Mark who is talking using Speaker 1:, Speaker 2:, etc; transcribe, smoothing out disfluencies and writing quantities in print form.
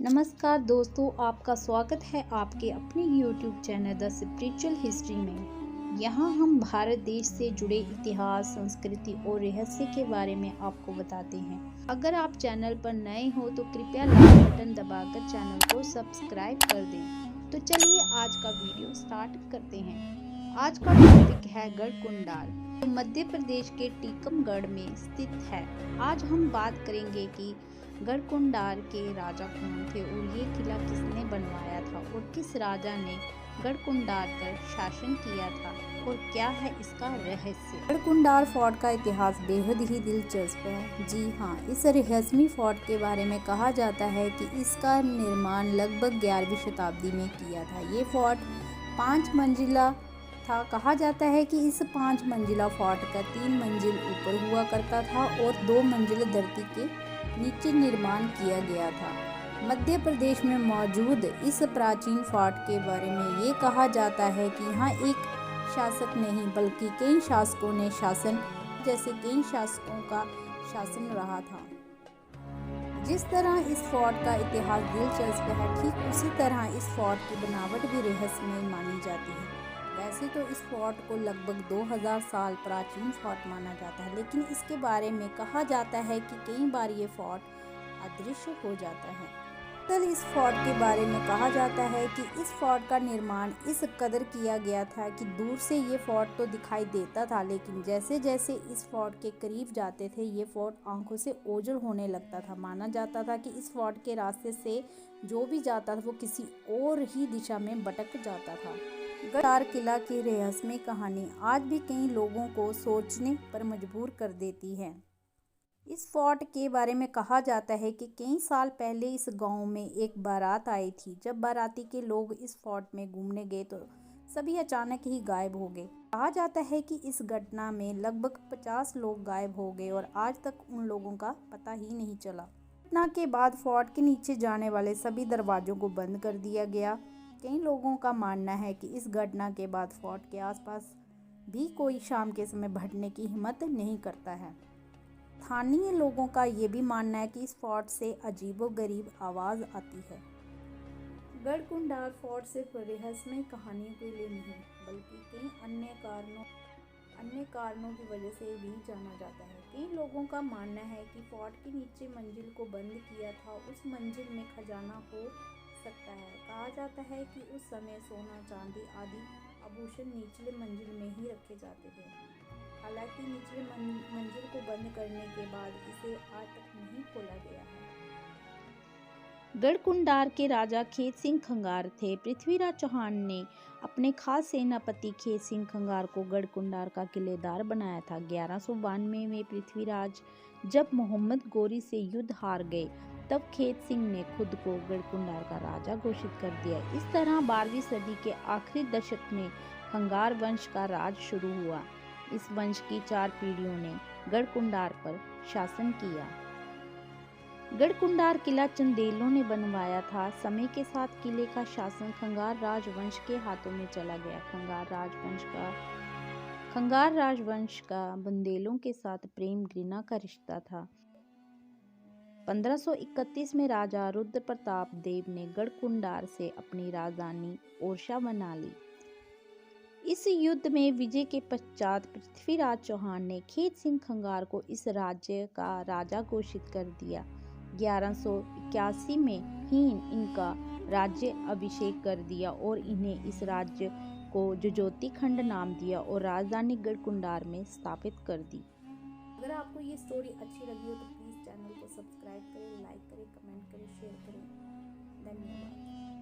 Speaker 1: नमस्कार दोस्तों, आपका स्वागत है आपके अपने YouTube channel the spiritual history में। यहाँ हम भारत देश से जुड़े इतिहास, संस्कृति और रहस्य के बारे में आपको बताते हैं। अगर आप चैनल पर नए हो तो कृपया लाल बटन दबाकर चैनल को सब्सक्राइब कर दें। तो चलिए आज का वीडियो स्टार्ट करते हैं। आज का टॉपिक है गढ़कुंडार, जो मध्य प्रदेश के टीकमगढ़ में स्थित है। आज हम बात करेंगे कि गढ़कुंडार के राजा कौन थे और ये किला किसने बनवाया था और किस राजा ने गढ़कुंडार पर शासन किया था और क्या है इसका रहस्य।
Speaker 2: गढ़कुंडार फोर्ट का इतिहास बेहद ही दिलचस्प है। जी हाँ, इस रहस्यमय फोर्ट के बारे में कहा जाता है कि इसका निर्माण लगभग 11वीं शताब्दी में किया था। ये फोर्ट 5 मंजिला था। कहा जाता है कि इस 5 मंजिला फोर्ट का 3 मंजिल ऊपर हुआ करता था और 2 मंजिल धरती के नीचे निर्माण किया गया था। मध्य प्रदेश में मौजूद इस प्राचीन फोर्ट के बारे में ये कहा जाता है कि यहाँ एक शासक नहीं बल्कि कई शासकों ने शासन कई शासकों का शासन रहा था। जिस तरह इस फोर्ट का इतिहास दिलचस्प है, ठीक उसी तरह इस फोर्ट की बनावट भी रहस्यमय मानी जाती है। वैसे तो इस फोर्ट को लगभग 2000 साल प्राचीन फोर्ट माना जाता है, लेकिन इसके बारे में कहा जाता है कि कई बार ये फोर्ट अदृश्य हो जाता है। तो इस फोर्ट के बारे में कहा जाता है कि इस फोर्ट का निर्माण इस कदर किया गया था कि दूर से ये फोर्ट तो दिखाई देता था, लेकिन जैसे जैसे इस फोर्ट के करीब जाते थे ये फोर्ट आंखों से ओझल होने लगता था। माना जाता था कि इस फोर्ट के रास्ते से जो भी जाता था वो किसी और ही दिशा में भटक जाता था। गढ़कुंडार किला की रहस्यमय कहानी आज भी कई लोगों को सोचने पर मजबूर कर देती है। इस फोर्ट के बारे में कहा जाता है कि कई साल पहले इस गांव में एक बारात आई थी। जब बाराती के लोग इस फोर्ट में घूमने गए तो सभी अचानक ही गायब हो गए। कहा जाता है कि इस घटना में लगभग 50 लोग गायब हो गए और आज तक उन लोगों का पता ही नहीं चला। घटना के बाद फोर्ट के नीचे जाने वाले सभी दरवाजों को बंद कर दिया गया। कई लोगों का मानना है कि इस घटना के बाद फोर्ट के आसपास भी कोई शाम के समय भटकने की हिम्मत नहीं करता है। स्थानीय लोगों का ये भी मानना है कि इस फोर्ट से अजीबोगरीब आवाज़ आती है। गढ़कुंडार फोर्ट सिर्फ रहस्यमय कहानियों के लिए नहीं बल्कि कई अन्य कारणों की वजह से भी जाना जाता है। कई लोगों का मानना है कि फोर्ट के नीचे मंजिल को बंद किया था, उस मंजिल में खजाना हो सकता है। कहा जाता है कि उस समय सोना, चांदी आदि आभूषण निचले मंजिल में ही रखे जाते थे। हालांकि निचले मंजिल को बंद करने के बाद इसे आज तक नहीं खोला गया है।
Speaker 1: गढ़कुंडार के राजा खेत सिंह खंगार थे। पृथ्वीराज चौहान ने अपने खास सेनापति खेत सिंह खंगार को गढ़कुंडार का किलेदार बनाया था। 1192 में पृथ्वीराज जब मोहम्मद गोरी से युद्ध हार गए तब खेत सिंह ने खुद को गढ़कुंडार का राजा घोषित कर दिया। इस तरह 12वीं सदी के आखिरी दशक में खंगार वंश का राज शुरू हुआ। इस वंश की 4 पीढ़ियों ने गढ़कुंडार पर शासन किया। गढ़कुंडार किला चंदेलों ने बनवाया था। समय के साथ किले का शासन खंगार राजवंश के हाथों में चला गया। खंगार राजवंश का बुंदेलों के साथ प्रेम घृणा का रिश्ता था। 1531 में राजा रुद्र प्रताप देव ने गढ़कुंडार से अपनी राजधानी ओरछा बना ली। इस युद्ध में विजय के पश्चात पृथ्वीराज चौहान ने खेत सिंह खंगार को इस राज्य का राजा घोषित कर दिया। 1181 में ही इनका राज्य अभिषेक कर दिया और इन्हें इस राज्य को जुजोती खंड नाम दिया और राजधानी गढ़कुंडार में स्थापित कर दी।
Speaker 2: अगर आपको ये स्टोरी अच्छी लगी हो तो प्लीज़ चैनल को सब्सक्राइब करें, लाइक करें, कमेंट करें, शेयर करें। धन्यवाद।